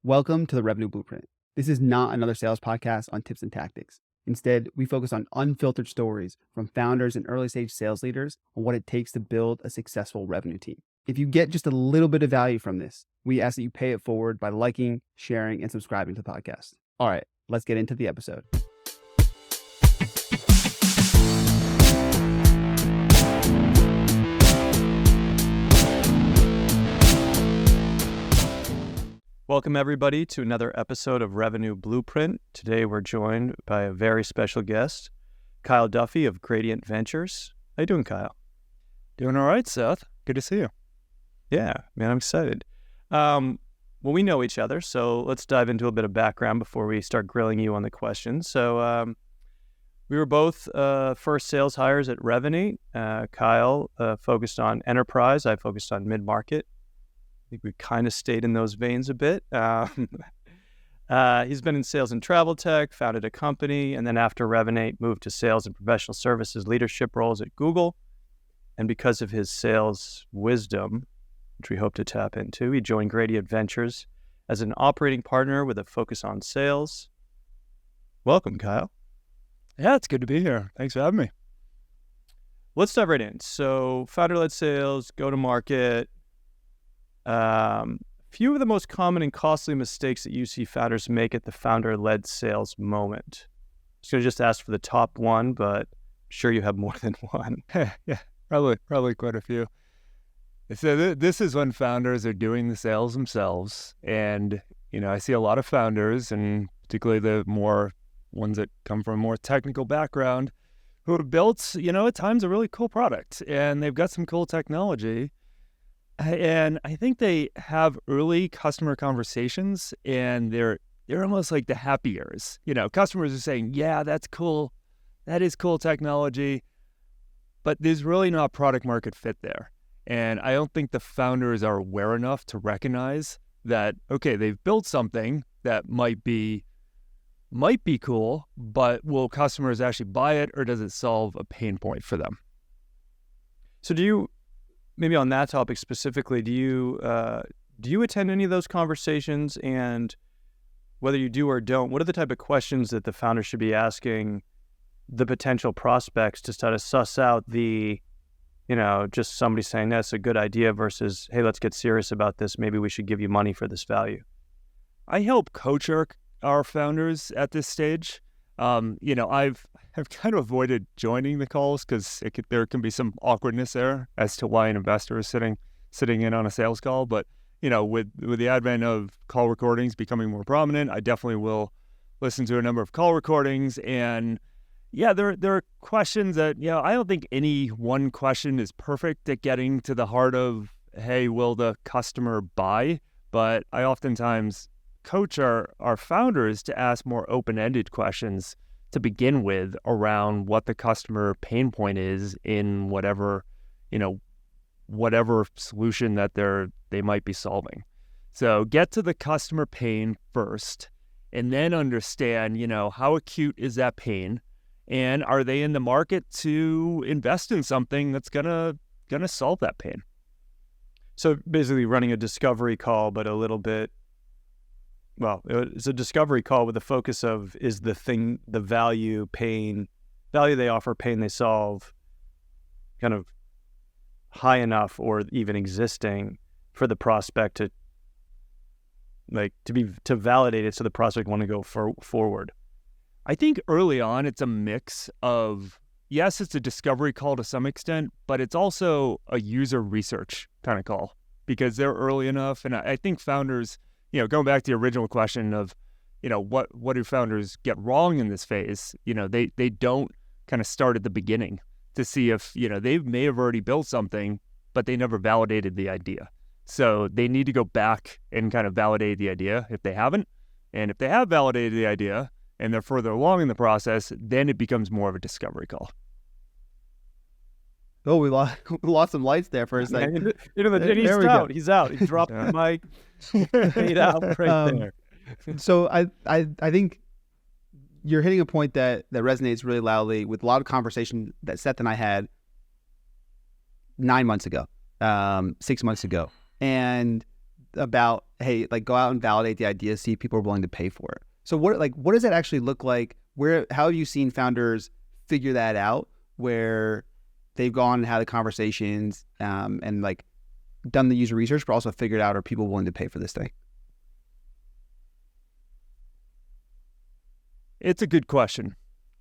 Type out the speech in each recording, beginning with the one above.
Welcome to the Revenue Blueprint. This is not another sales podcast on tips and tactics. Instead, we focus on unfiltered stories from founders and early stage sales leaders on what it takes to build a successful revenue team. If you get just a little bit of value from this, we ask that you pay it forward by liking, sharing, and subscribing to the podcast. All right, let's get into the episode. Welcome, everybody, to another episode of Revenue Blueprint. Today, we're joined by a very special guest, Kyle Duffy of Gradient Ventures. How you doing, Kyle? Doing all right, Seth. Good to see you. Yeah, man, I'm excited. Well, we know each other, so let's dive into a bit of background before we start grilling you on the questions. So we were both first sales hires at Revenue. Kyle focused on enterprise. I focused on mid-market. I think we kind of stayed in those veins a bit. He's been in sales and travel tech, founded a company, and then after Revenate, moved to sales and professional services leadership roles at Google. And because of his sales wisdom, which we hope to tap into, he joined Gradient Ventures as an operating partner with a focus on sales. Welcome, Kyle. Yeah, it's good to be here. Thanks for having me. Let's dive right in. So founder-led sales, go-to-market. Few of the most common and costly mistakes that you see founders make at the founder-led sales moment. I'm just going to ask for the top one, but I'm sure you have more than one. Yeah, probably quite a few. So this is when founders are doing the sales themselves. And, I see a lot of founders, and particularly the more ones that come from a more technical background, who have built, at times a really cool product. And they've got some cool technology. And I think they have early customer conversations, and they're almost like the happy years. Customers are saying, yeah, that's cool. That is cool technology. But there's really not product market fit there. And I don't think the founders are aware enough to recognize that, okay, they've built something that might be cool, but will customers actually buy it, or does it solve a pain point for them? So maybe on that topic specifically, do you attend any of those conversations? And whether you do or don't, what are the type of questions that the founder should be asking the potential prospects to try to suss out the, just somebody saying that's a good idea versus, hey, let's get serious about this. Maybe we should give you money for this value. I help coach our founders at this stage. I've kind of avoided joining the calls because there can be some awkwardness there as to why an investor is sitting in on a sales call. But with the advent of call recordings becoming more prominent, I definitely will listen to a number of call recordings. And yeah, there are questions that I don't think any one question is perfect at getting to the heart of, hey, will the customer buy? But I oftentimes coach our founders to ask more open-ended questions to begin with around what the customer pain point is in whatever solution that they might be solving. So get to the customer pain first, and then understand, how acute is that pain, and are they in the market to invest in something that's gonna solve that pain? So basically running a discovery call, but a little bit, well, it's a discovery call with the focus of, is the thing, the value they offer, pain they solve, kind of high enough or even existing for the prospect to validate it so the prospect want to go forward? I think early on it's a mix of, yes, it's a discovery call to some extent, but it's also a user research kind of call because they're early enough. And I think founders, going back to the original question of, what do founders get wrong in this phase? They don't kind of start at the beginning to see if, they may have already built something, but they never validated the idea. So they need to go back and kind of validate the idea if they haven't. And if they have validated the idea and they're further along in the process, then it becomes more of a discovery call. Oh, we lost some lights there for a second. He's out. He dropped the mic. Fade out right there. So I think you're hitting a point that resonates really loudly with a lot of conversation that Seth and I had 9 months ago, 6 months ago. And about, hey, like go out and validate the idea, see if people are willing to pay for it. So what does that actually look like? How have you seen founders figure that out, where they've gone and had the conversations and like done the user research, but also figured out, are people willing to pay for this thing? It's a good question.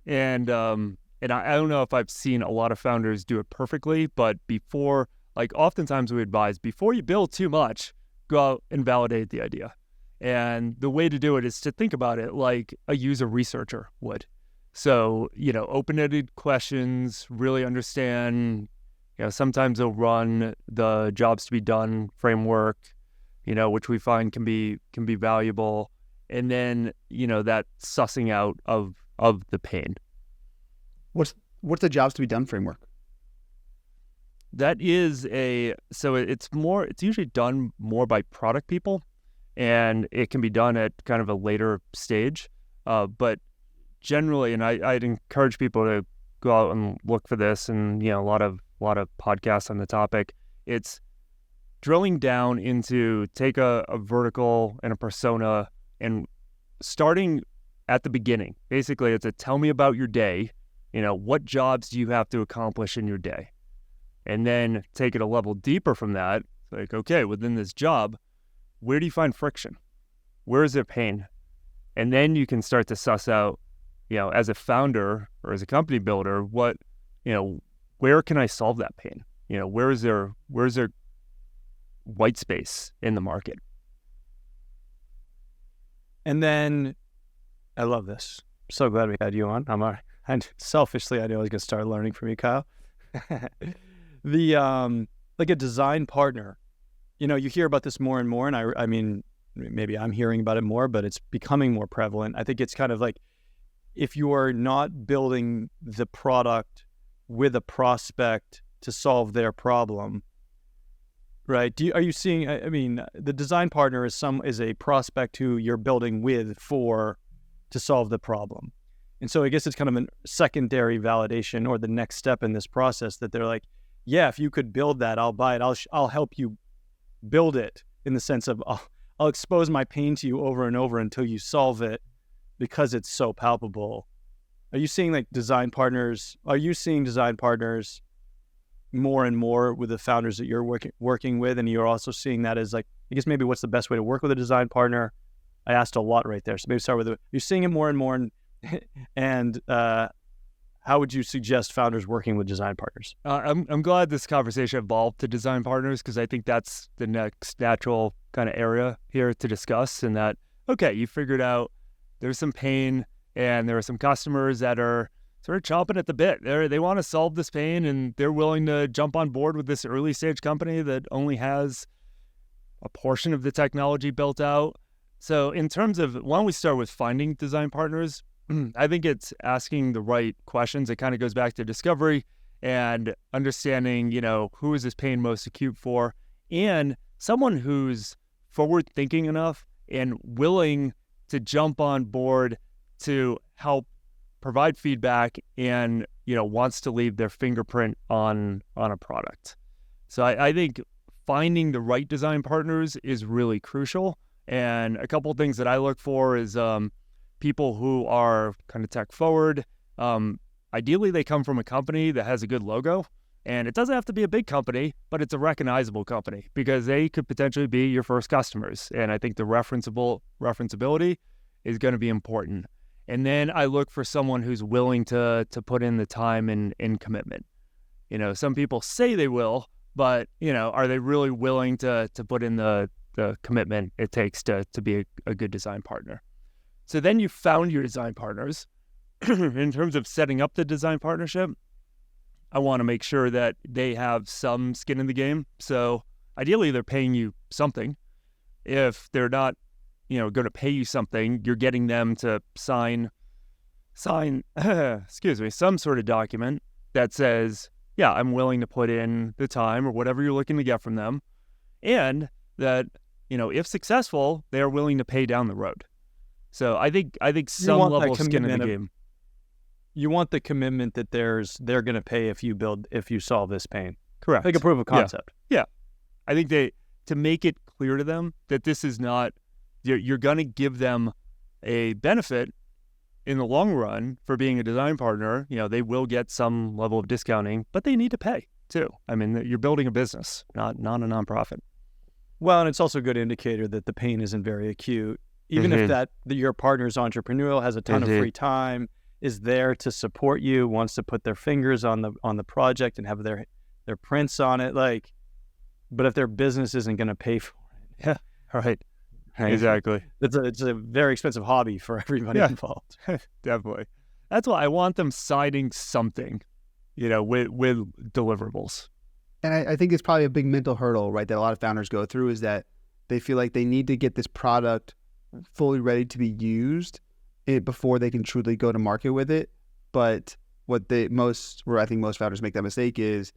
And I don't know if I've seen a lot of founders do it perfectly, but oftentimes we advise, before you build too much, go out and validate the idea. And the way to do it is to think about it like a user researcher would. So, open-ended questions, really understand, sometimes they'll run the jobs to be done framework, which we find can be valuable. And then, that sussing out of the pain. What's the jobs to be done framework? That is it's usually done more by product people, and it can be done at kind of a later stage. But generally, and I'd encourage people to go out and look for this, and a lot of podcasts on the topic. It's drilling down into take a vertical and a persona and starting at the beginning. Basically, it's a tell me about your day. What jobs do you have to accomplish in your day? And then take it a level deeper from that. Like, okay, within this job, where do you find friction? Where is there pain? And then you can start to suss out, as a founder or as a company builder, where can I solve that pain? Where is there white space in the market? And then, I love this. So glad we had you on. And selfishly, I knew I was going to start learning from you, Kyle. Like a design partner, you hear about this more and more, and I mean, maybe I'm hearing about it more, but it's becoming more prevalent. I think it's kind of like, if you are not building the product with a prospect to solve their problem, right? Are you seeing, the design partner is a prospect who you're building with to solve the problem. And so I guess it's kind of a secondary validation, or the next step in this process, that they're like, yeah, if you could build that, I'll buy it. I'll help you build it, in the sense of I'll expose my pain to you over and over until you solve it, because it's so palpable. Are you seeing design partners more and more with the founders that you're working with? And you're also seeing that as I guess maybe what's the best way to work with a design partner? I asked a lot right there. So maybe start with you're seeing it more and more, and how would you suggest founders working with design partners? I'm glad this conversation evolved to design partners, because I think that's the next natural kind of area here to discuss. And that, okay, you figured out there's some pain, and there are some customers that are sort of chomping at the bit. They want to solve this pain, and they're willing to jump on board with this early stage company that only has a portion of the technology built out. So in terms of, why don't we start with finding design partners? I think it's asking the right questions. It kind of goes back to discovery and understanding, who is this pain most acute for, and someone who's forward thinking enough and willing to jump on board to help provide feedback, and, wants to leave their fingerprint on a product. So I think finding the right design partners is really crucial. And a couple of things that I look for is people who are kind of tech forward. Ideally, they come from a company that has a good logo, and it doesn't have to be a big company, but it's a recognizable company, because they could potentially be your first customers. And I think the referenceability is going to be important. And then I look for someone who's willing to put in the time and commitment. Some people say they will, but, are they really willing to put in the commitment it takes to be a good design partner? So then you found your design partners. In terms of setting up the design partnership, I want to make sure that they have some skin in the game. So ideally, they're paying you something. If they're not, going to pay you something, you're getting them to sign, some sort of document that says, yeah, I'm willing to put in the time or whatever you're looking to get from them. And that, if successful, they are willing to pay down the road. So I think some level of skin in the game. You want the commitment that they're going to pay if you solve this pain. Correct. Like a proof of concept. Yeah. I think to make it clear to them that this is not, you're going to give them a benefit in the long run for being a design partner. They will get some level of discounting, but they need to pay too. I mean, you're building a business, not a nonprofit. Well, and it's also a good indicator that the pain isn't very acute. Even if your partner's entrepreneurial, has a ton of free time, is there to support you, wants to put their fingers on the project and have their prints on it, but if their business isn't going to pay for it, right, exactly. It's a very expensive hobby for everybody involved. Definitely. That's why I want them signing something, with deliverables. And I think it's probably a big mental hurdle, right, that a lot of founders go through, is that they feel like they need to get this product fully ready to be used before they can truly go to market with it. But where I think most founders make that mistake is,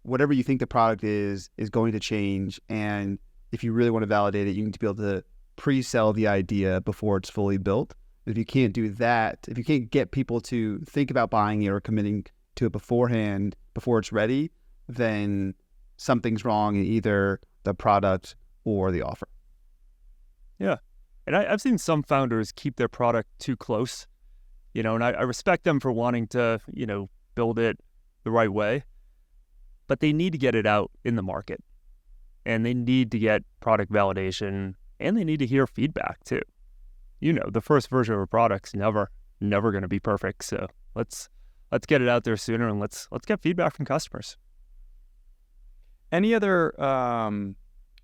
whatever you think the product is going to change. And if you really want to validate it, you need to be able to pre-sell the idea before it's fully built. If you can't do that, if you can't get people to think about buying it or committing to it beforehand, before it's ready, then something's wrong in either the product or the offer. Yeah. And I've seen some founders keep their product too close, and I respect them for wanting to, build it the right way, but they need to get it out in the market, and they need to get product validation, and they need to hear feedback too. The first version of a product's never going to be perfect. So let's get it out there sooner, and let's get feedback from customers. Any other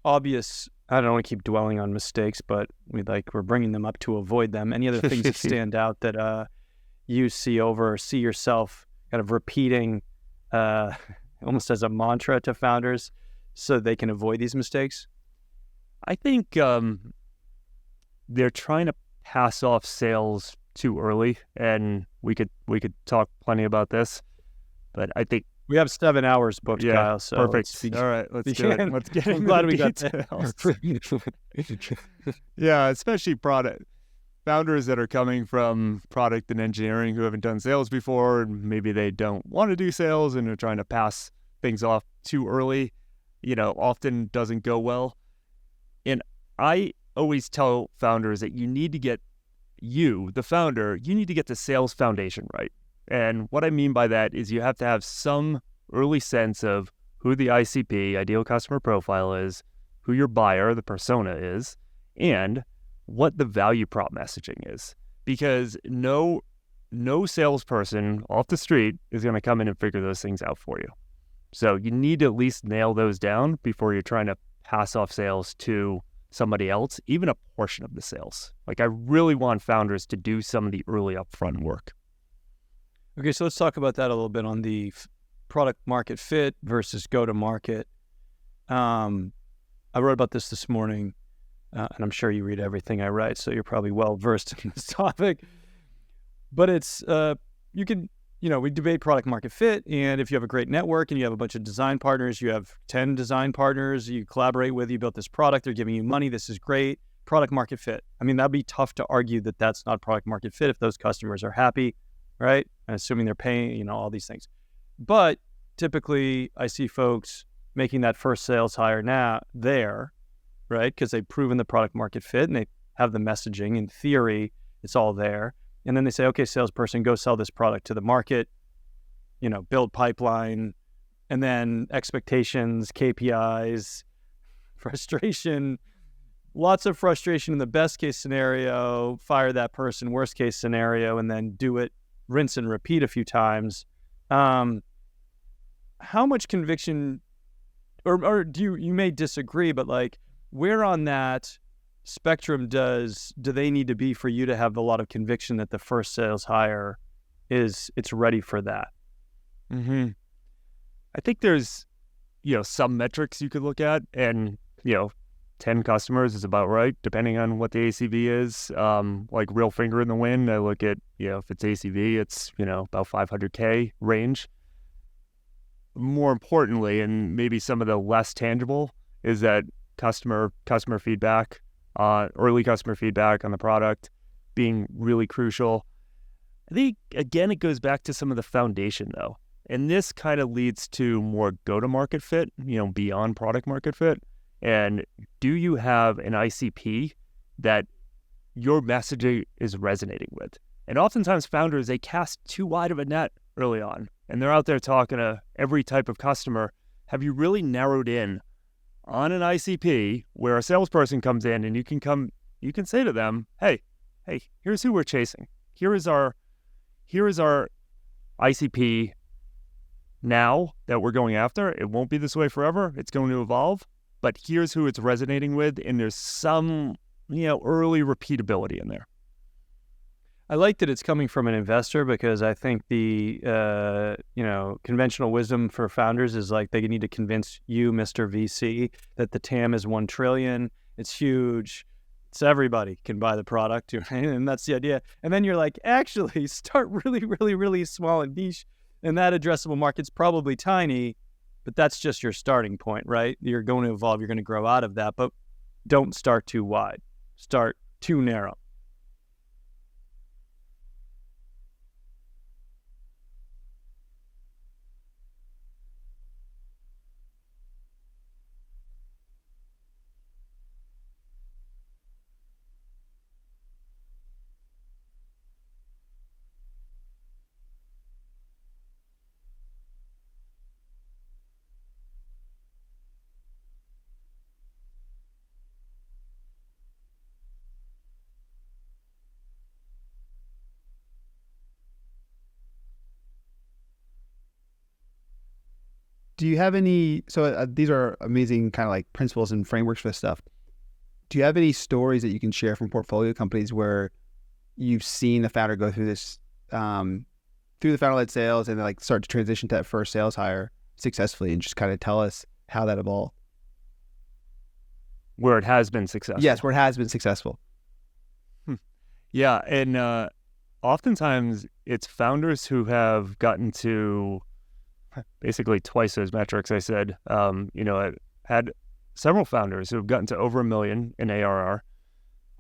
obvious, I don't want to keep dwelling on mistakes, but we're bringing them up to avoid them. Any other things that stand out that you see yourself kind of repeating almost as a mantra to founders so they can avoid these mistakes? I think they're trying to pass off sales too early, and we could talk plenty about this, but I think we have 7 hours booked, Kyle. So perfect. All right, let's do it. Let's get I'm glad we got that. Yeah, especially product founders that are coming from product and engineering who haven't done sales before, and maybe they don't want to do sales and are trying to pass things off too early, often doesn't go well. And I always tell founders that you need to get the sales foundation right. And what I mean by that is you have to have some early sense of who the ICP, ideal customer profile, is, who your buyer, the persona, is, and what the value prop messaging is. Because no salesperson off the street is going to come in and figure those things out for you. So you need to at least nail those down before you're trying to pass off sales to somebody else, even a portion of the sales. I really want founders to do some of the early upfront work. Okay, so let's talk about that a little bit on the product market fit versus go to market. I wrote about this morning, and I'm sure you read everything I write, so you're probably well versed in this topic. But it's we debate product market fit, and if you have a great network and you have a bunch of design partners, you have 10 design partners you collaborate with, you built this product, they're giving you money, this is great. Product market fit. I mean, that'd be tough to argue that that's not product market fit if those customers are happy, right? And assuming they're paying, all these things. But typically I see folks making that first sales hire right? Because they've proven the product market fit and they have the messaging. In theory, it's all there. And then they say, okay, salesperson, go sell this product to the market, build pipeline, and then expectations, KPIs, frustration, lots of frustration in the best case scenario, fire that person, worst case scenario, and then do it, rinse and repeat a few times. How much conviction, or do you may disagree, but where on that spectrum do they need to be for you to have a lot of conviction that the first sales hire it's ready for that? Mm-hmm. I think there's, some metrics you could look at, and, 10 customers is about right, depending on what the ACV is. Real finger in the wind, I look at, if it's ACV, it's, about 500K range. More importantly, and maybe some of the less tangible, is that customer feedback, early customer feedback on the product being really crucial. I think, again, it goes back to some of the foundation, though. And this kind of leads to more go-to-market fit, beyond product market fit, And do you have an ICP that your messaging is resonating with? And oftentimes founders, they cast too wide of a net early on, and they're out there talking to every type of customer. Have you really narrowed in on an ICP where a salesperson comes in and you can say to them, hey, here's who we're chasing. Here is our ICP now that we're going after. It won't be this way forever. It's going to evolve, but here's who it's resonating with. And there's some, early repeatability in there. I like that it's coming from an investor, because I think the conventional wisdom for founders is like they need to convince you, Mr. VC, that the TAM is 1 trillion. It's huge. It's everybody can buy the product, right? And that's the idea. And then you're like, actually, start really, really, really small and niche, and that addressable market's probably tiny, but that's just your starting point, right? You're going to evolve. You're going to grow out of that, but don't start too wide. Start too narrow. Do you have any, these are amazing kind of like principles and frameworks for this stuff. Do you have any stories that you can share from portfolio companies where you've seen the founder go through this, through the founder-led sales, and like start to transition to that first sales hire successfully, and just kind of tell us how that evolved? Where it has been successful. Yes, where it has been successful. Yeah, and oftentimes it's founders who have gotten to basically twice those metrics I said. I've had several founders who have gotten to over $1 million in ARR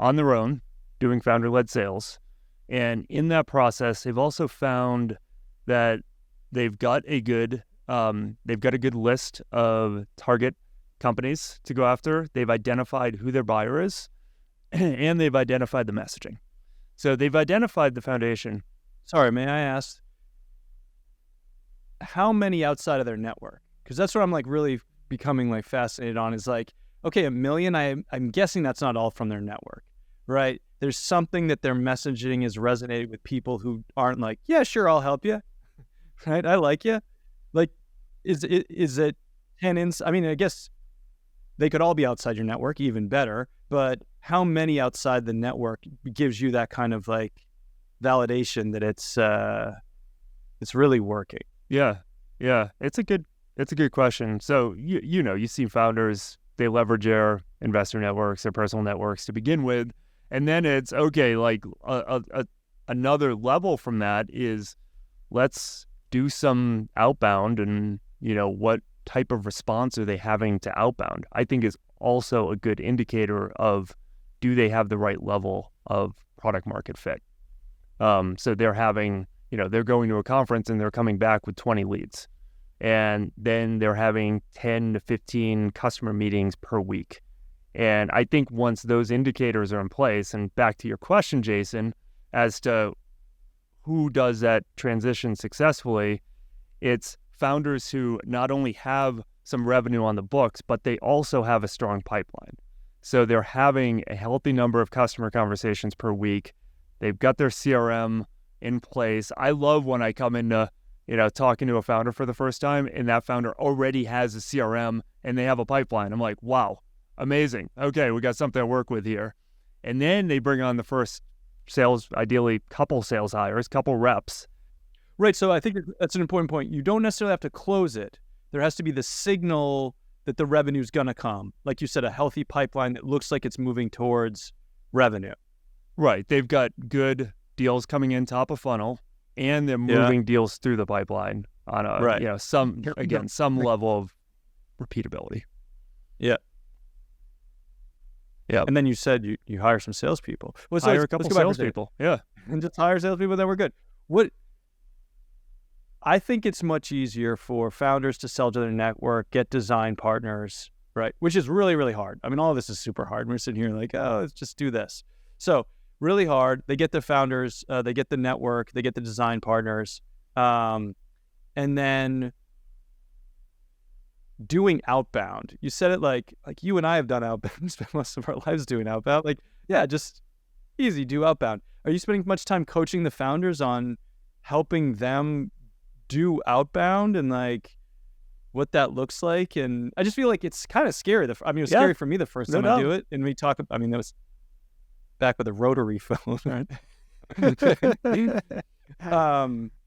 on their own doing founder-led sales. And in that process, they've also found that they've got a good list of target companies to go after. They've identified who their buyer is, and they've identified the messaging. So they've identified the foundation. Sorry, may I ask, how many outside of their network? Because that's what I'm like really becoming like fascinated on, is like, okay, 1 million, I'm guessing that's not all from their network, right? There's something that their messaging is resonating with people who aren't like, yeah, sure, I'll help you, right? I like you. Like, is it tenants? I mean, I guess they could all be outside your network, even better, but how many outside the network gives you that kind of like validation that it's really working? Yeah. It's a good question. So you see founders, they leverage their investor networks, their personal networks to begin with, and then it's okay. Like another level from that is, let's do some outbound, and what type of response are they having to outbound? I think is also a good indicator of, do they have the right level of product market fit? So they're having, they're going to a conference and they're coming back with 20 leads. And then they're having 10 to 15 customer meetings per week. And I think once those indicators are in place, and back to your question, Jason, as to who does that transition successfully, it's founders who not only have some revenue on the books, but they also have a strong pipeline. So they're having a healthy number of customer conversations per week. They've got their CRM in place. I love when I come into, talking to a founder for the first time, and that founder already has a CRM and they have a pipeline. I'm like, wow, amazing. Okay, we got something to work with here. And then they bring on the first sales, ideally couple sales hires, couple reps. Right. So I think that's an important point. You don't necessarily have to close it. There has to be the signal that the revenue is going to come. Like you said, a healthy pipeline that looks like it's moving towards revenue. Right. They've got good deals coming in top of funnel, and they're moving deals through the pipeline on a, some level of repeatability. Yeah. Yeah. And then you said you hire some salespeople. Well, hire a couple salespeople. Yeah. And just hire salespeople that were good. I think it's much easier for founders to sell to their network, get design partners, right? Which is really, really hard. I mean, all of this is super hard. We're sitting here like, oh, let's just do this. So really hard. They get the founders, they get the network, they get the design partners. And then doing outbound. You said it like you and I have done outbound. We spent most of our lives doing outbound. Like, yeah, just easy, do outbound. Are you spending much time coaching the founders on helping them do outbound and like what that looks like? And I just feel like it's kind of scary. It was scary for me the first time I do it. And we talk, that was back with a rotary phone, right? Do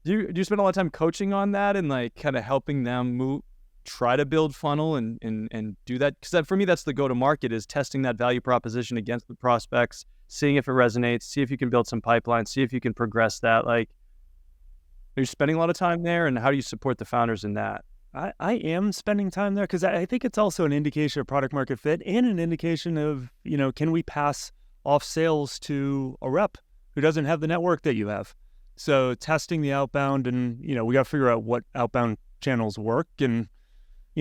you spend a lot of time coaching on that and like kind of helping them try to build funnel and do that? Because for me, that's the go-to-market, is testing that value proposition against the prospects, seeing if it resonates, see if you can build some pipeline, see if you can progress that. Like, are you spending a lot of time there, and how do you support the founders in that? I am spending time there because I think it's also an indication of product market fit and an indication of, can we pass off sales to a rep who doesn't have the network that you have? So testing the outbound, and, we got to figure out what outbound channels work. And,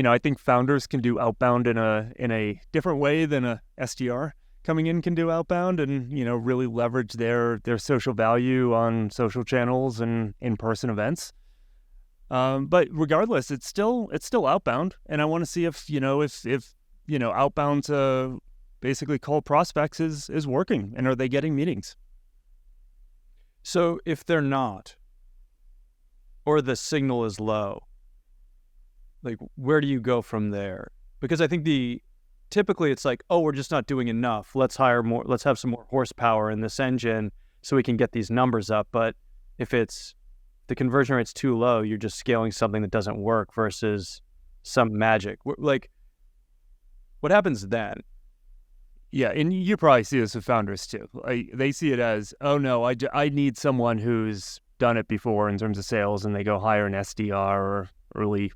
I think founders can do outbound in a different way than a SDR coming in can do outbound, and, really leverage their social value on social channels and in-person events. But regardless, it's still outbound. And I want to see if outbound to basically cold prospects is working, and are they getting meetings? So if they're not, or the signal is low, like, where do you go from there? Because I think typically it's like, oh, we're just not doing enough. Let's hire more. Let's have some more horsepower in this engine so we can get these numbers up. But if the conversion rate's too low, you're just scaling something that doesn't work versus some magic. Like, what happens then? Yeah, and you probably see this with founders too. They see it as, oh no, I need someone who's done it before in terms of sales, and they go hire an SDR or early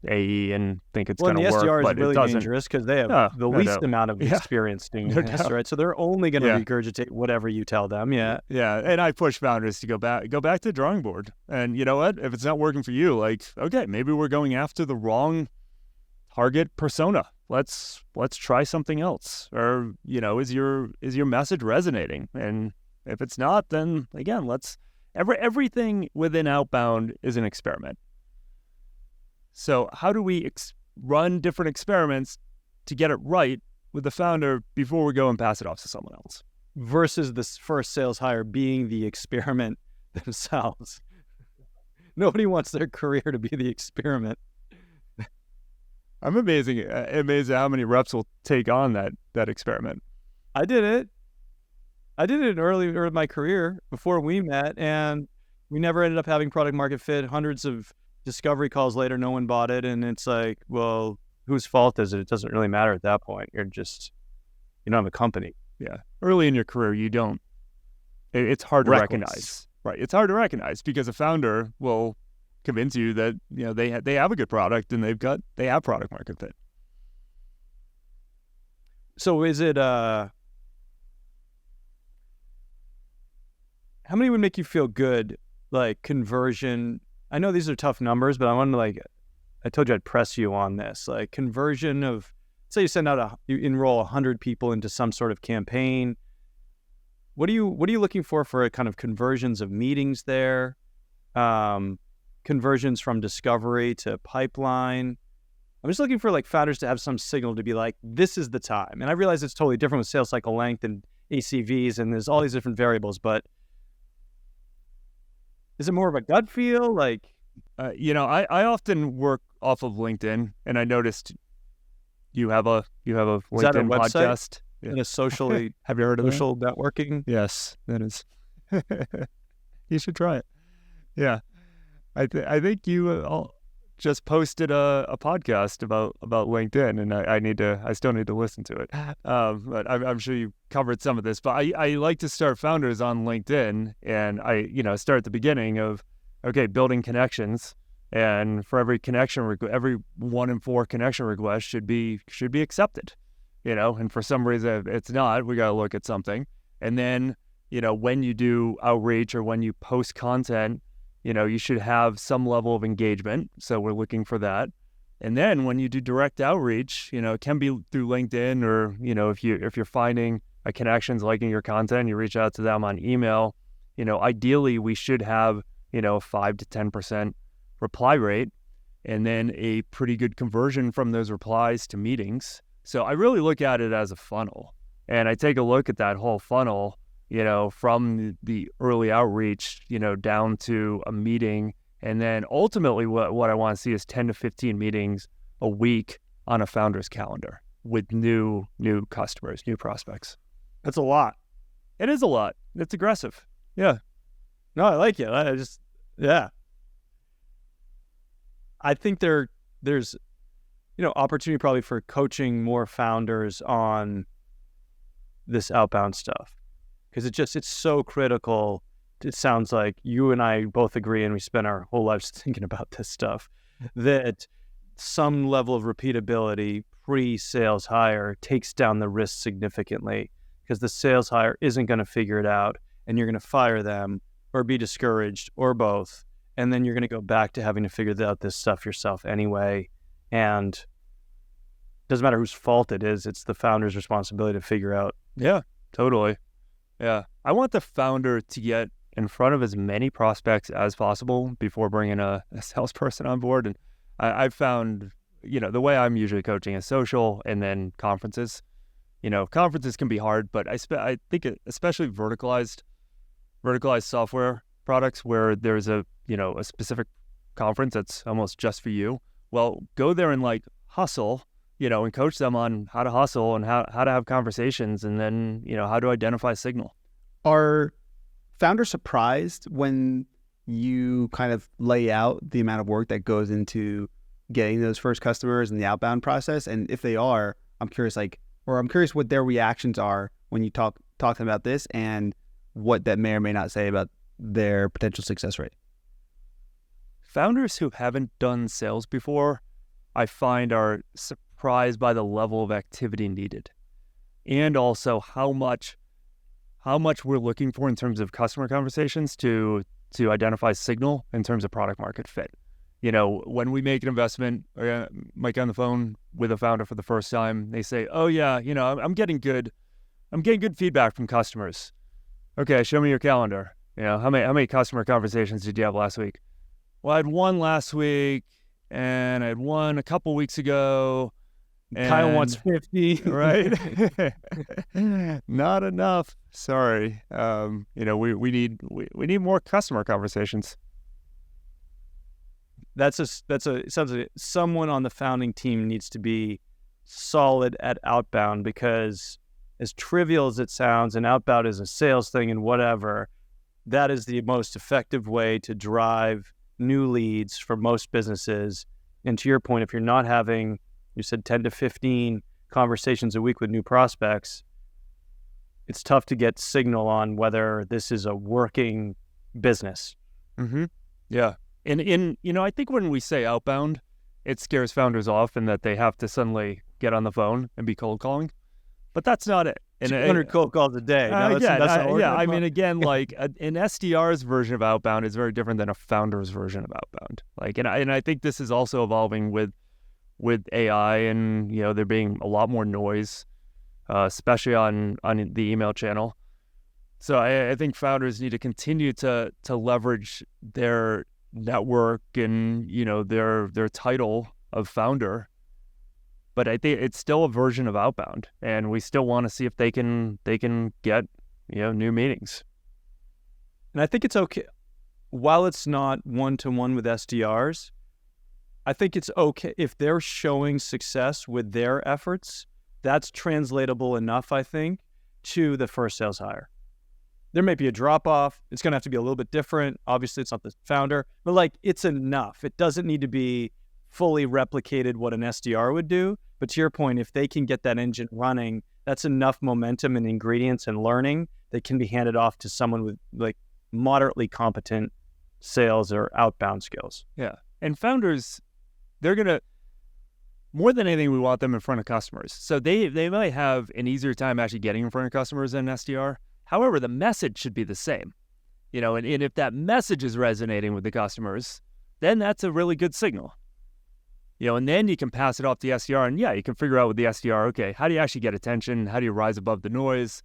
AE and think it's going to work. Well, the SDR but is really dangerous because they have the least amount of experience doing this, right? So they're only going to regurgitate whatever you tell them. Yeah. And I push founders to go back to the drawing board. And you know what? If it's not working for you, like, okay, maybe we're going after the wrong target persona. Let's try something else. Or, is your message resonating? And if it's not, then again, everything within outbound is an experiment. So how do we run different experiments to get it right with the founder before we go and pass it off to someone else? Versus this first sales hire being the experiment themselves. Nobody wants their career to be the experiment. I'm amazed how many reps will take on that experiment. I did it early in my career before we met, and we never ended up having product market fit. Hundreds of discovery calls later, no one bought it. And it's like, well, whose fault is it? It doesn't really matter at that point. You don't have a company. Yeah. Early in your career, it's hard to recognize. Right. It's hard to recognize because a founder will convince you that, they have a good product and they have product market fit. So is it, how many would make you feel good, like conversion? I know these are tough numbers, but I wanted to, I told you I'd press you on this, like conversion of, say you enroll 100 people into some sort of campaign. What are you looking for a kind of conversions of meetings there? Conversions from discovery to pipeline. I'm just looking for founders to have some signal to be like, this is the time. And I realize it's totally different with sales cycle length and ACVs, and there's all these different variables, but is it more of a gut feel? I often work off of LinkedIn, and I noticed you have a LinkedIn podcast. And a socially have you heard of social networking? Yes, that is. You should try it. Yeah, I think you just posted a podcast about LinkedIn, and I still need to listen to it. But I'm sure you covered some of this. But I like to start founders on LinkedIn, and I start at the beginning of, okay, building connections, and for every connection every 1 in 4 connection requests should be accepted, and for some reason if it's not, we got to look at something. And then when you do outreach or when you post content, you should have some level of engagement. So we're looking for that. And then when you do direct outreach, it can be through LinkedIn, or, if you're finding a connections liking your content, you reach out to them on email. Ideally we should have, a 5 to 10% reply rate, and then a pretty good conversion from those replies to meetings. So I really look at it as a funnel, and I take a look at that whole funnel, from the early outreach, down to a meeting. And then ultimately what I want to see is 10 to 15 meetings a week on a founder's calendar with new customers, new prospects. That's a lot. It is a lot. It's aggressive. Yeah. No, I like it. Yeah. I think there's, opportunity probably for coaching more founders on this outbound stuff, because it's so critical. It sounds like you and I both agree, and we spend our whole lives thinking about this stuff, that some level of repeatability pre-sales hire takes down the risk significantly, because the sales hire isn't going to figure it out, and you're going to fire them or be discouraged or both. And then you're going to go back to having to figure out this stuff yourself anyway. And it doesn't matter whose fault it is. It's the founder's responsibility to figure out. Yeah, totally. Yeah. I want the founder to get in front of as many prospects as possible before bringing a salesperson on board. And I've found, the way I'm usually coaching is social and then conferences. Conferences can be hard, but I think especially verticalized software products where there's a specific conference that's almost just for you. Well, go there and hustle, and coach them on how to hustle and how to have conversations, and then, how to identify signal. Are founders surprised when you kind of lay out the amount of work that goes into getting those first customers in the outbound process? And if they are, I'm curious what their reactions are when you talk to them about this, and what that may or may not say about their potential success rate. Founders who haven't done sales before, I find, are surprised by the level of activity needed, and also how much we're looking for in terms of customer conversations to identify signal in terms of product market fit. When we make an investment, Mike on the phone with a founder for the first time, they say, "Oh yeah, I'm getting good feedback from customers." Okay, show me your calendar. How many customer conversations did you have last week? Well, I had one last week, and I had one a couple weeks ago. Kyle wants 50. Right? Not enough. Sorry. We need more customer conversations. It sounds like someone on the founding team needs to be solid at outbound, because as trivial as it sounds, and outbound is a sales thing and whatever, that is the most effective way to drive new leads for most businesses. And to your point, if you're not having, you said 10 to 15 conversations a week with new prospects, it's tough to get signal on whether this is a working business. Mm-hmm. Yeah. And I think when we say outbound, it scares founders off, and that they have to suddenly get on the phone and be cold calling. But that's not it. 200 cold calls a day. An SDR's version of outbound is very different than a founder's version of outbound. And I think this is also evolving with AI, and there being a lot more noise, especially on the email channel. So I think founders need to continue to leverage their network and their title of founder. But I think it's still a version of outbound, and we still want to see if they can get new meetings. And I think it's okay, while it's not one-to-one with SDRs, I think it's okay if they're showing success with their efforts. That's translatable enough, I think, to the first sales hire. There may be a drop-off. It's going to have to be a little bit different. Obviously, it's not the founder, but it's enough. It doesn't need to be fully replicated what an SDR would do. But to your point, if they can get that engine running, that's enough momentum and ingredients and learning that can be handed off to someone with moderately competent sales or outbound skills. Yeah. And founders, they're going to, more than anything, we want them in front of customers. So they might have an easier time actually getting in front of customers than SDR. However, the message should be the same. And if that message is resonating with the customers, then that's a really good signal. And then you can pass it off to the SDR, and you can figure out with the SDR, okay, how do you actually get attention? How do you rise above the noise?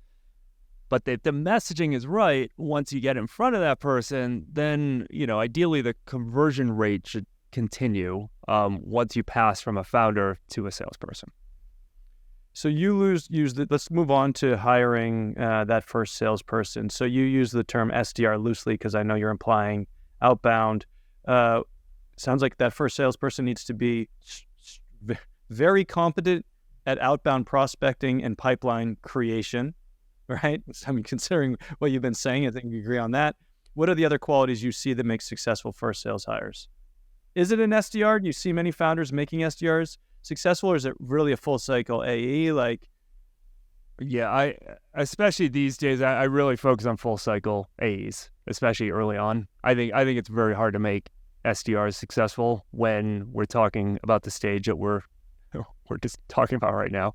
But if the messaging is right, once you get in front of that person, then, ideally the conversion rate should continue once you pass from a founder to a salesperson. So you let's move on to hiring that first salesperson. So you use the term SDR loosely because I know you're implying outbound. Sounds like that first salesperson needs to be very competent at outbound prospecting and pipeline creation, right? I mean, considering what you've been saying, I think we agree on that. What are the other qualities you see that make successful first sales hires? Is it an SDR? Do you see many founders making SDRs successful, or is it really a full cycle AE? I especially these days, I really focus on full cycle AEs, especially early on. I think it's very hard to make SDRs successful when we're talking about the stage that we're just talking about right now.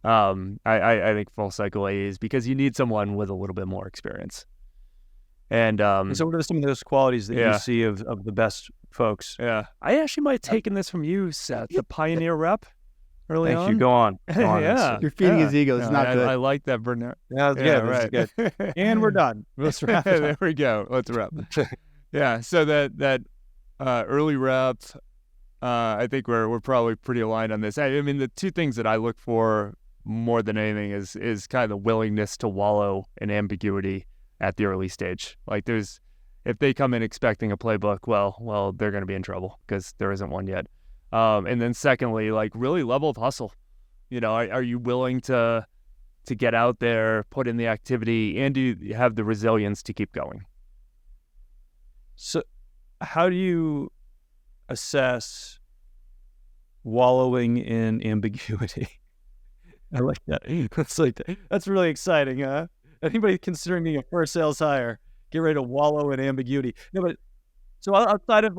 I think full cycle AEs, because you need someone with a little bit more experience. And so what are some of those qualities that you see of the best folks? Yeah, I actually might have taken this from you, Seth, the pioneer rep early on. Thank you. Go on. Yeah. You're feeding his ego. It's not good. I like that, Bernard. Yeah, right. This is good. And we're done. Let's wrap it up. There we go. Let's wrap. Yeah, so that early rep, I think we're probably pretty aligned on this. I mean, the two things that I look for more than anything is kind of the willingness to wallow in ambiguity at the early stage. Like, if they come in expecting a playbook, well, they're going to be in trouble because there isn't one yet. And then secondly, like, really level of hustle. Are you willing to get out there, put in the activity, and do you have the resilience to keep going? So how do you assess wallowing in ambiguity? I like that. That's really exciting. Anybody considering being a first sales hire, get ready to wallow in ambiguity. No, but so outside of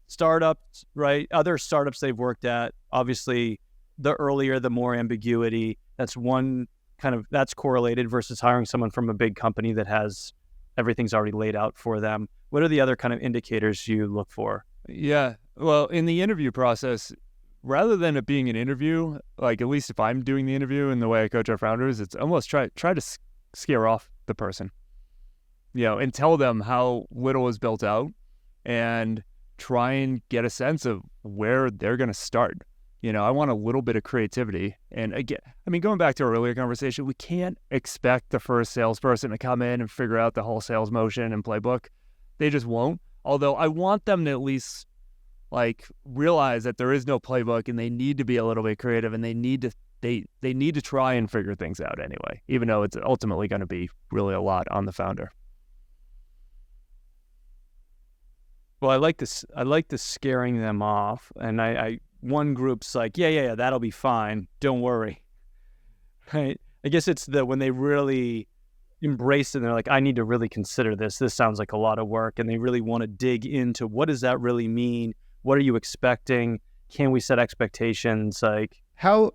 startups, right? Other startups they've worked at, obviously the earlier, the more ambiguity. That's one that's correlated versus hiring someone from a big company that has everything's already laid out for them. What are the other kind of indicators you look for? Yeah. Well, in the interview process, rather than it being an interview, like, at least if I'm doing the interview and the way I coach our founders, it's almost try to scare off the person, and tell them how little is built out and try and get a sense of where they're going to start. I want a little bit of creativity. And again, I mean, going back to our earlier conversation, we can't expect the first salesperson to come in and figure out the whole sales motion and playbook. They just won't. Although I want them to at least realize that there is no playbook, and they need to be a little bit creative, and they need to try and figure things out anyway, even though it's ultimately going to be really a lot on the founder. Well, I like this. I like the scaring them off, and I one group's like, yeah, that'll be fine. Don't worry. Right? I guess it's when they really embrace it and they're like, I need to really consider this. This sounds like a lot of work, and they really want to dig into what does that really mean? What are you expecting? Can we set expectations? How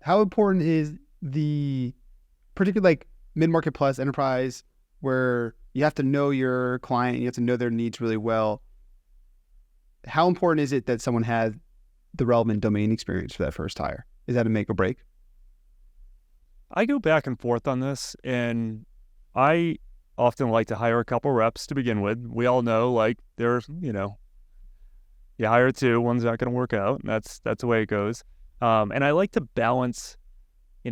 important is the particularly mid-market plus enterprise, where you have to know your client and you have to know their needs really well? How important is it that someone has the relevant domain experience for that first hire? Is that a make or break? I go back and forth on this, and I often like to hire a couple reps to begin with. We all know, there's, you hire two, one's not going to work out. That's the way it goes. And I like to balance,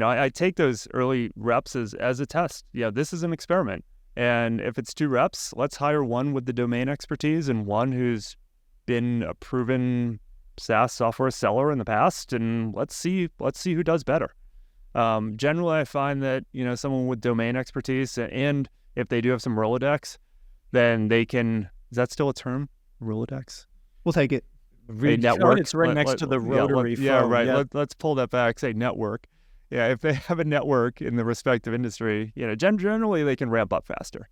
I take those early reps as a test. This is an experiment. And if it's two reps, let's hire one with the domain expertise and one who's been a proven SaaS software seller in the past, and let's see who does better. Generally, I find that, someone with domain expertise, and if they do have some Rolodex, then they can, is that still a term? Rolodex? We'll take it. Network. It's right next to the rotary phone. Yeah, right. Yeah. Let's pull that back, say network. Yeah, if they have a network in the respective industry, generally they can ramp up faster.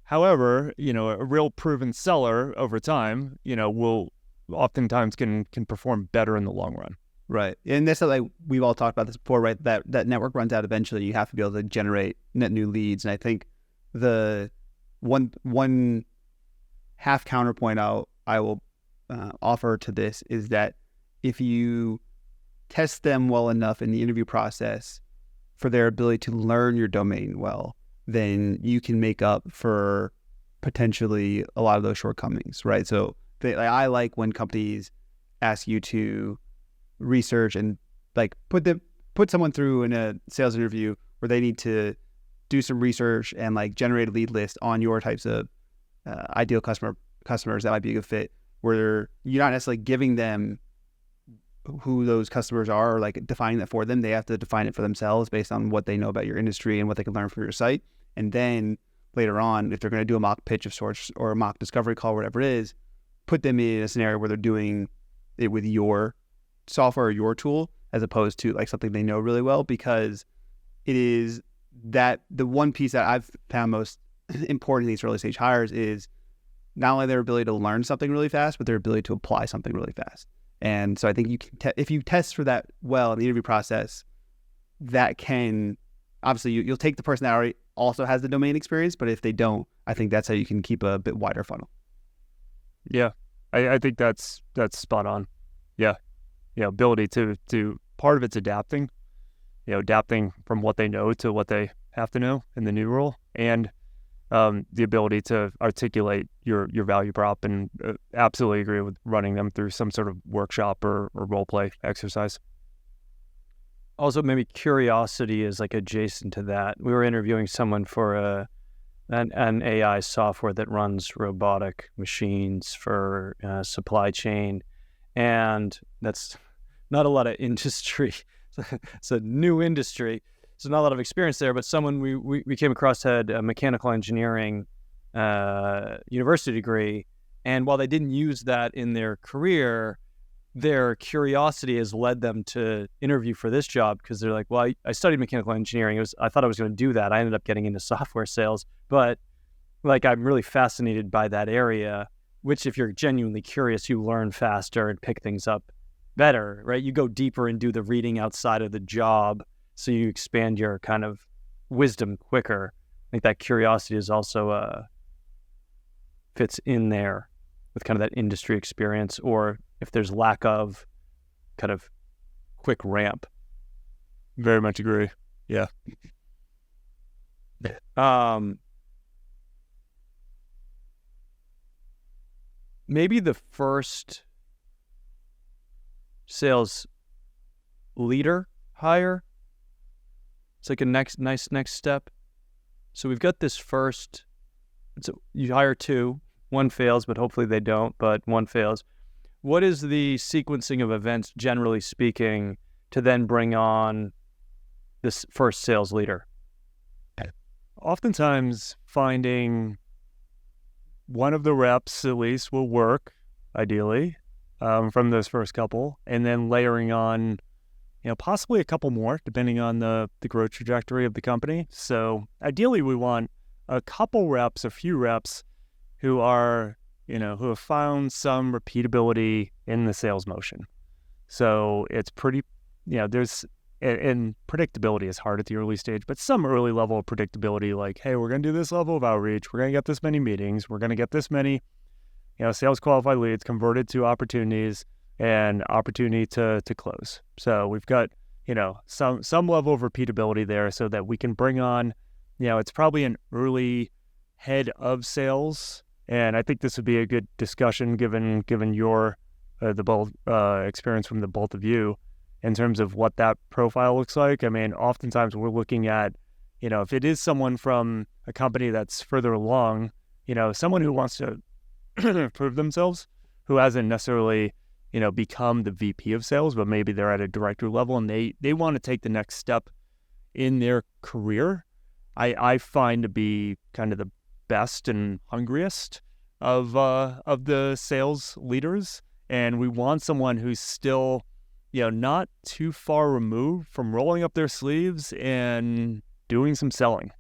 However, a real proven seller over time, will oftentimes can perform better in the long run. Right. And that's we've all talked about this before, right? That network runs out eventually. You have to be able to generate net new leads. And I think the one half counterpoint I will offer to this is that if you test them well enough in the interview process for their ability to learn your domain well, then you can make up for potentially a lot of those shortcomings, right? So I like when companies ask you to research and like put someone through in a sales interview where they need to do some research and like generate a lead list on your types of ideal customers that might be a good fit, where you're not necessarily giving them who those customers are or like defining that for them. They have to define it for themselves based on what they know about your industry and what they can learn from your site. And then later on, if they're going to do a mock pitch of sorts or a mock discovery call, whatever it is, put them in a scenario where they're doing it with your software or your tool as opposed to like something they know really well, because it is that the one piece that I've found most important in these early stage hires is not only their ability to learn something really fast, but their ability to apply something really fast. And so I think you can if you test for that well in the interview process, that can obviously you'll take the person that already also has the domain experience, but if they don't, I think that's how you can keep a bit wider funnel. Yeah, I think that's spot on. Yeah, ability to part of it's adapting, adapting from what they know to what they have to know in the new role, and the ability to articulate your value prop, and absolutely agree with running them through some sort of workshop or role play exercise. Also, maybe curiosity is like adjacent to that. We were interviewing someone for an AI software that runs robotic machines for supply chain, and that's not a lot of industry. It's a new industry, so not a lot of experience there. But someone we came across had a mechanical engineering university degree, and while they didn't use that in their career, their curiosity has led them to interview for this job, because they're like, well, I studied mechanical engineering. I thought I was going to do that. I ended up getting into software sales, but like I'm really fascinated by that area, which if you're genuinely curious, you learn faster and pick things up better, right? You go deeper and do the reading outside of the job, so you expand your kind of wisdom quicker. I think that curiosity is also fits in there with kind of that industry experience, or if there's lack of kind of quick ramp. Very much agree. Yeah. Maybe the first sales leader hire. It's like a nice next step. So we've got this first, you hire two, one fails, but hopefully they don't, but one fails. What is the sequencing of events, generally speaking, to then bring on this first sales leader? Oftentimes finding one of the reps at least will work, ideally, from those first couple, and then layering on, possibly a couple more, depending on the growth trajectory of the company. So ideally we want a few reps who are, who have found some repeatability in the sales motion. So it's pretty, and predictability is hard at the early stage, but some early level of predictability, like, hey, we're going to do this level of outreach. We're going to get this many meetings. We're going to get this many, sales qualified leads converted to opportunities and opportunity to close. So we've got, some level of repeatability there, so that we can bring on, it's probably an early head of sales. And I think this would be a good discussion given your the both experience from the both of you in terms of what that profile looks like. I mean, oftentimes we're looking at, if it is someone from a company that's further along, someone who wants to prove themselves, who hasn't necessarily, become the VP of sales, but maybe they're at a director level and they want to take the next step in their career, I find to be kind of the best and hungriest of the sales leaders. And we want someone who's still, not too far removed from rolling up their sleeves and doing some selling.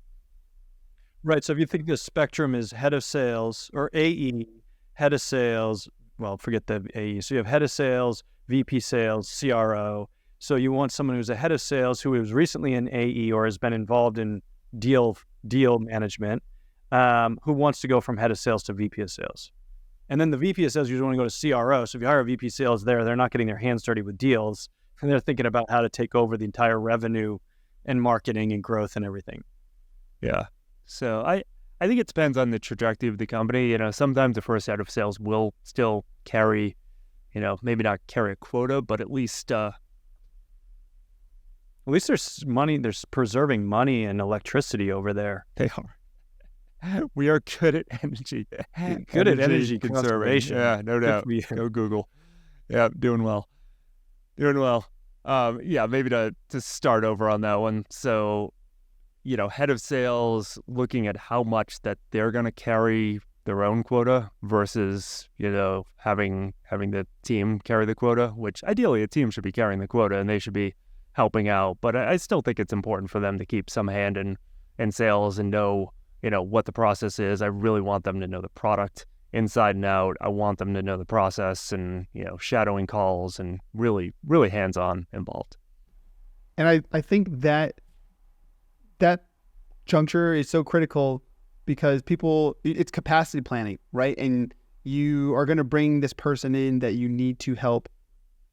Right. So if you think the spectrum is head of sales or AE, head of sales, well, forget the AE. So you have head of sales, VP sales, CRO. So you want someone who's a head of sales who was recently an AE or has been involved in deal management, who wants to go from head of sales to VP of sales. And then the VP of sales usually want to go to CRO. So if you hire a VP sales there, they're not getting their hands dirty with deals, and they're thinking about how to take over the entire revenue and marketing and growth and everything. Yeah. So I think it depends on the trajectory of the company. You know, sometimes the first head of sales will still carry, you know, maybe not carry a quota, but at least there's money, there's preserving money and electricity over there. they are. We are good at energy. Good at energy conservation. Yeah, no doubt. Go Google. Yeah, doing well. Yeah, maybe to start over on that one. So, you know, head of sales looking at how much that they're going to carry their own quota versus, you know, having the team carry the quota, which ideally a team should be carrying the quota and they should be helping out. But I still think it's important for them to keep some hand in sales and know, you know, what the process is. I really want them to know the product inside and out. I want them to know the process and, you know, shadowing calls and really, really hands-on involved. And I think that juncture is so critical because it's capacity planning, right? And you are going to bring this person in that you need to help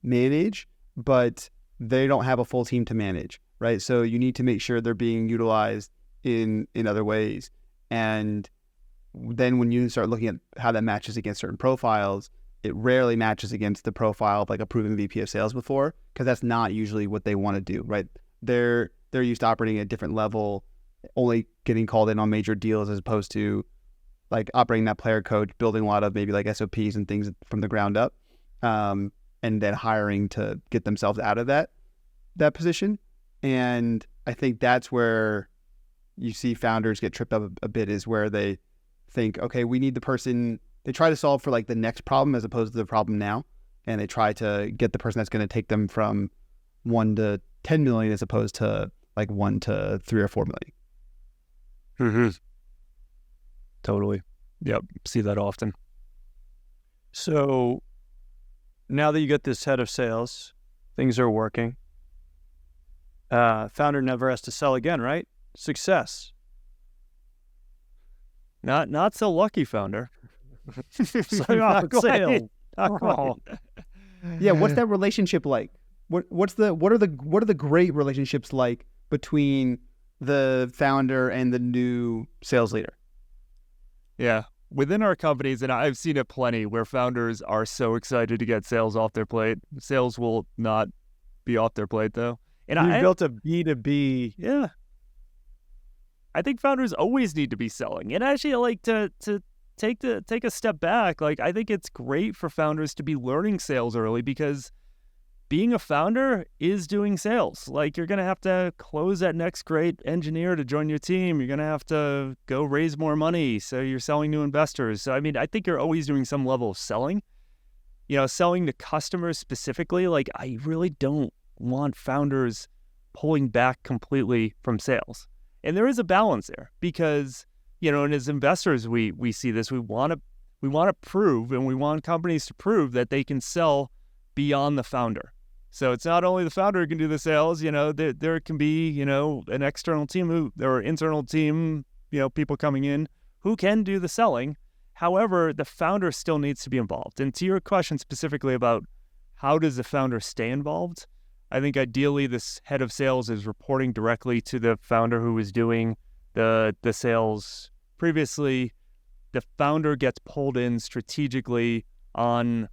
manage, but they don't have a full team to manage, right? So you need to make sure they're being utilized in other ways. And then when you start looking at how that matches against certain profiles, it rarely matches against the profile of like a proven VP of sales before, because that's not usually what they want to do, right? They're used to operating at a different level, only getting called in on major deals as opposed to like operating that player coach, building a lot of maybe like SOPs and things from the ground up, and then hiring to get themselves out of that position. And I think that's where you see founders get tripped up a bit, is where they think, okay, we need the person. They try to solve for like the next problem as opposed to the problem now. And they try to get the person that's going to take them from 1 to 10 million as opposed to like 1 to 3 or 4 million. Mm-hmm. Totally. Yep. See that often. So now that you get this head of sales, things are working. Founder never has to sell again, right? Success. Not so lucky, founder. Not sales. Yeah, what's that relationship like? What are the great relationships like between the founder and the new sales leader? Yeah, within our companies, and I've seen it plenty, where founders are so excited to get sales off their plate. Sales will not be off their plate though. And I built a B2B. Yeah. I think founders always need to be selling. And actually, I like to take a step back. Like, I think it's great for founders to be learning sales early, because being a founder is doing sales. Like, you're going to have to close that next great engineer to join your team. You're going to have to go raise more money. So you're selling to investors. So, I mean, I think you're always doing some level of selling. You know, selling to customers specifically. Like, I really don't want founders pulling back completely from sales. And there is a balance there, because, you know, and as investors, we see this. We want to prove, and we want companies to prove that they can sell beyond the founder. So it's not only the founder who can do the sales. You know, there can be, you know, an external team or internal team, you know, people coming in who can do the selling. However, the founder still needs to be involved. And to your question specifically about how does the founder stay involved, I think ideally this head of sales is reporting directly to the founder who was doing the sales previously. The founder gets pulled in strategically on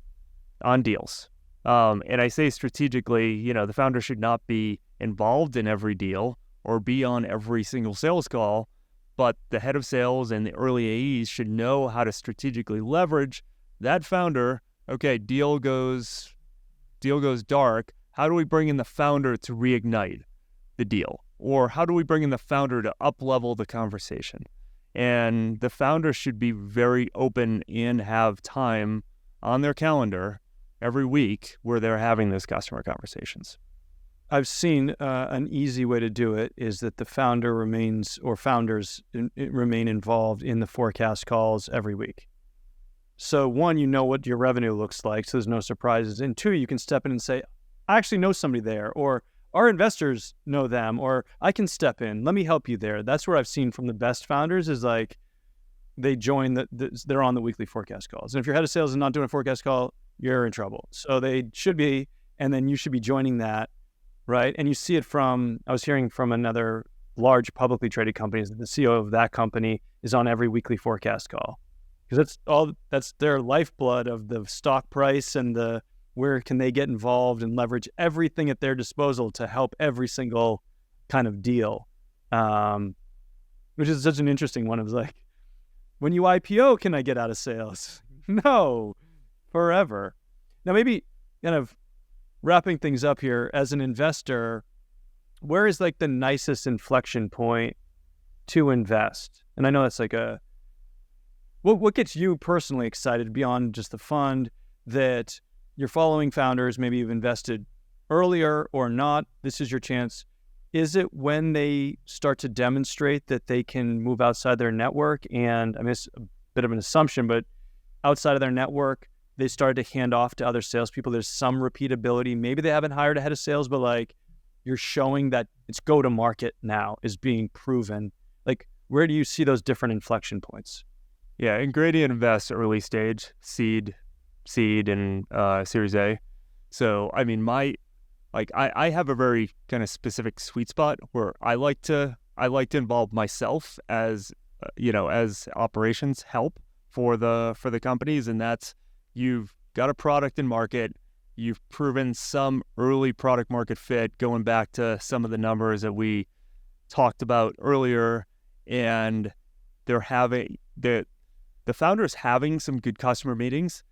deals. And I say strategically, you know, the founder should not be involved in every deal or be on every single sales call, but the head of sales and the early AEs should know how to strategically leverage that founder. Okay, deal goes dark. How do we bring in the founder to reignite the deal? Or how do we bring in the founder to up-level the conversation? And the founder should be very open and have time on their calendar every week where they're having those customer conversations. I've seen an easy way to do it is that the founder founders remain involved in the forecast calls every week. So 1, you know what your revenue looks like, so there's no surprises. And 2, you can step in and say, I actually know somebody there, or our investors know them, or I can step in. Let me help you there. That's where I've seen from the best founders is like, they join they're on the weekly forecast calls. And if your head of sales is not doing a forecast call, you're in trouble. So they should be, and then you should be joining that, right? And you see it I was hearing from another large publicly traded company that the CEO of that company is on every weekly forecast call, because that's their lifeblood of the stock price and where can they get involved and leverage everything at their disposal to help every single kind of deal, which is such an interesting one. It was like, when you IPO, can I get out of sales? No, forever. Now, maybe kind of wrapping things up here, as an investor, where is like the nicest inflection point to invest? And I know that's like what gets you personally excited beyond just the fund, that you're following founders, maybe you've invested earlier or not, this is your chance. Is it when they start to demonstrate that they can move outside their network? And I mean, it's a bit of an assumption, but outside of their network, they started to hand off to other salespeople. There's some repeatability. Maybe they haven't hired a head of sales, but like, you're showing that it's go-to-market now is being proven. Like, where do you see those different inflection points? Yeah, Ingredient invests early stage, seed, and Series A. So, I mean, I have a very kind of specific sweet spot where I like to involve myself as as operations help for the companies, and that's, you've got a product in market. You've proven some early product market fit, going back to some of the numbers that we talked about earlier, and they're having the founders having some good customer meetings,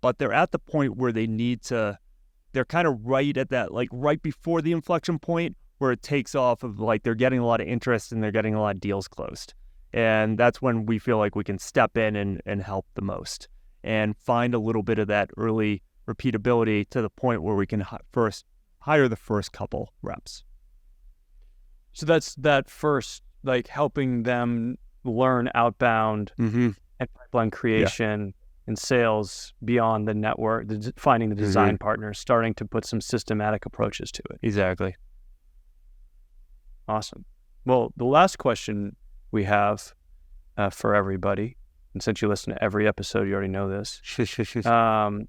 but they're at the point where they're kind of right at that, like right before the inflection point where it takes off, of like they're getting a lot of interest and they're getting a lot of deals closed. And that's when we feel like we can step in and help the most and find a little bit of that early repeatability to the point where we can first hire the first couple reps. So that's that first, like helping them learn outbound and pipeline creation and sales beyond the network, finding the design partners, starting to put some systematic approaches to it. Exactly. Awesome. Well, the last question we have for everybody, and since you listen to every episode, you already know this.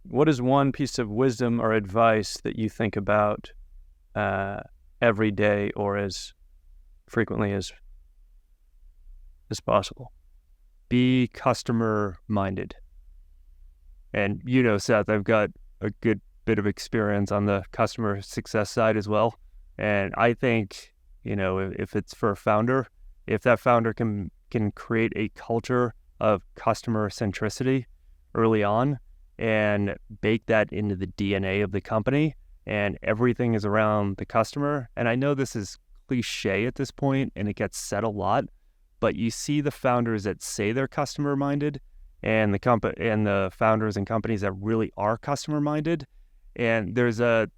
What is one piece of wisdom or advice that you think about every day, or as frequently as possible? Be customer minded. And Seth, I've got a good bit of experience on the customer success side as well. And I think, if it's for a founder, if that founder can create a culture of customer centricity early on and bake that into the DNA of the company, and everything is around the customer. And I know this is cliche at this point and it gets said a lot, but you see the founders that say they're customer minded and the founders and companies that really are customer minded, and there's a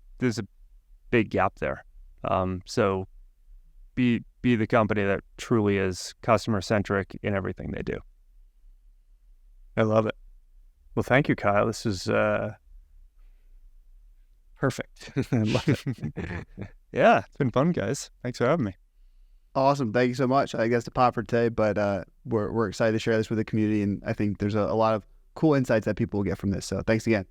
big gap there. So be the company that truly is customer centric in everything they do. I love it. Well, thank you, Kyle. This is perfect. I love it. Yeah, it's been fun, guys. Thanks for having me. Awesome. Thank you so much. I guess the pop for today, but we're excited to share this with the community, and I think there's a lot of cool insights that people will get from this. So thanks again.